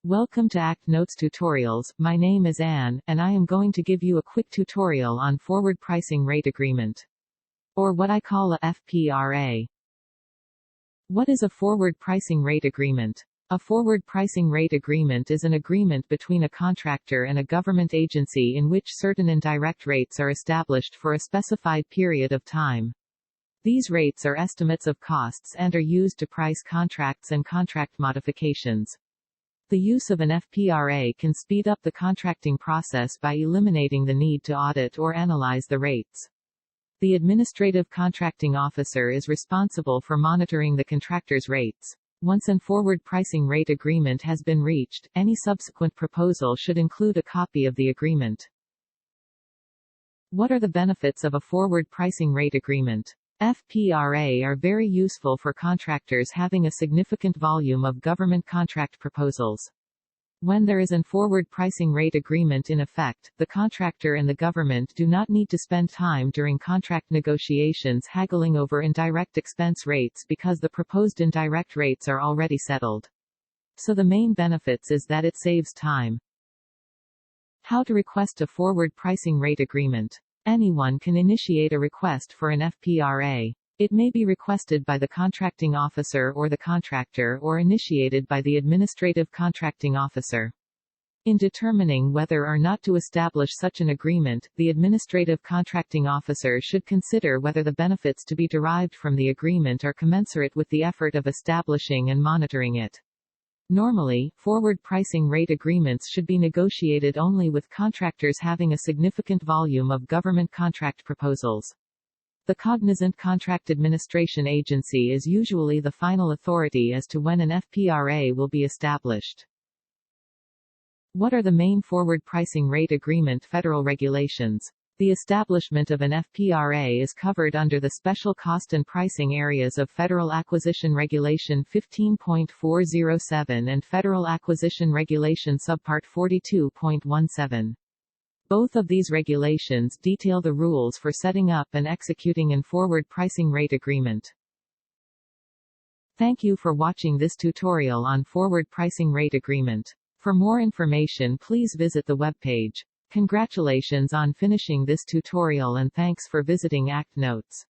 Welcome to ACT Notes Tutorials. My name is Anne, and I am going to give you a quick tutorial on Forward Pricing Rate Agreement, or what I call a FPRA. What is a Forward Pricing Rate Agreement? A Forward Pricing Rate Agreement is an agreement between a contractor and a government agency in which certain indirect rates are established for a specified period of time. These rates are estimates of costs and are used to price contracts and contract modifications. The use of an FPRA can speed up the contracting process by eliminating the need to audit or analyze the rates. The administrative contracting officer is responsible for monitoring the contractor's rates. Once an forward pricing rate agreement has been reached, any subsequent proposal should include a copy of the agreement. What are the benefits of a forward pricing rate agreement? FPRA are very useful for contractors having a significant volume of government contract proposals. When there is an forward pricing rate agreement in effect, the contractor and the government do not need to spend time during contract negotiations haggling over indirect expense rates because the proposed indirect rates are already settled. So the main benefits is that it saves time. How to request a forward pricing rate agreement? Anyone can initiate a request for an FPRA. It may be requested by the contracting officer or the contractor or initiated by the administrative contracting officer. In determining whether or not to establish such an agreement, the administrative contracting officer should consider whether the benefits to be derived from the agreement are commensurate with the effort of establishing and monitoring it. Normally, forward pricing rate agreements should be negotiated only with contractors having a significant volume of government contract proposals. The cognizant contract administration agency is usually the final authority as to when an FPRA will be established. What are the main forward pricing rate agreement federal regulations? The establishment of an FPRA is covered under the Special Cost and Pricing Areas of Federal Acquisition Regulation 15.407 and Federal Acquisition Regulation Subpart 42.17. Both of these regulations detail the rules for setting up and executing an forward pricing rate agreement. Thank you for watching this tutorial on forward pricing rate agreement. For more information, please visit the webpage. Congratulations on finishing this tutorial and thanks for visiting ACT Notes.